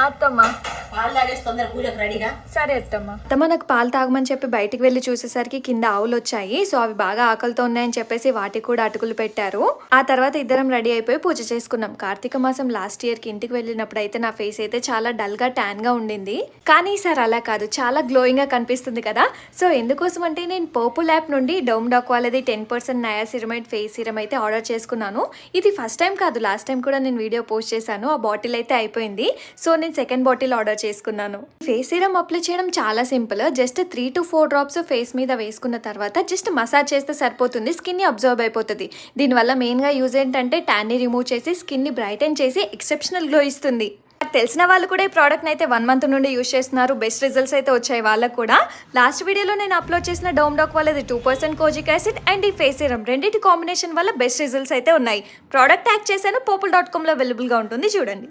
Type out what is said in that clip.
అత్తమ్మ సరే అత్తమ్మ నాకు పాలు తాగమని చెప్పి బయటికి వెళ్ళి చూసేసరికి కింద ఆవులు వచ్చాయి. సో అవి బాగా ఆకలితో ఉన్నాయని చెప్పేసి వాటికి కూడా అటుకులు పెట్టారు. ఆ తర్వాత ఇద్దరం రెడీ అయిపోయి పూజ చేసుకున్నాం. కార్తీక మాసం లాస్ట్ ఇయర్ కి ఇంటికి వెళ్ళినప్పుడు అయితే నా ఫేస్ అయితే చాలా డల్ గా ట్యాన్ గా ఉండింది. కానీ ఈసారి అలా కాదు, చాలా గ్లోయింగ్ గా కనిపిస్తుంది కదా. సో ఎందుకోసం అంటే నేను పర్పుల్ యాప్ నుండి డోమ్ డాక్ వాళ్ళది 10% నయాసిరమైడ్ ఫేస్ సీరం అయితే ఆర్డర్ చేసుకున్నాను. ఇది ఫస్ట్ టైం కాదు, లాస్ట్ టైం కూడా నేను వీడియో పోస్ట్ చేశాను. ఆ బాటిల్ అయితే అయిపోయింది. సో నేను సెకండ్ బాటిల్ ఆర్డర్ చేసుకున్నాను. ఫేస్ సీరం అప్లై చేయడం చాలా simple. Just 3 to 4 drops face మీద వేసుకున్న తర్వాత జస్ట్ మసాజ్ చేస్తే సరిపోతుంది. స్కిన్ ని అబ్జర్వ్ అయిపోతుంది. దీనివల్ల మెయిన్ గా యూజ్ ఏంటంటే ట్యాన్ ని రిమూవ్ చేసి స్కిన్ ని బ్రైటన్ చేసి ఎక్సెప్షనల్ గ్లో ఇస్తుంది. నాకు తెలిసిన వాళ్ళు కూడా ఈ ప్రోడక్ట్ అయితే 1 month నుండి యూజ్ చేస్తున్నారు. బెస్ట్ రిజల్ట్స్ అయితే వచ్చాయి వాళ్ళకు కూడా. లాస్ట్ వీడియోలో నేను అప్లోడ్ చేసిన డోమ్ డాక్ వాళ్ళది 2% కోజిక్ యాసిడ్ అండ్ ఈ ఫేస్ సీరం రెండింటి కాంబినేషన్ వల్ల బెస్ట్ రిజల్ట్స్ అయితే ఉన్నాయి. ప్రోడక్ట్ ట్యాగ్ చేశాను, purple.com లో అవైలబుల్ గా ఉంటుంది, చూడండి.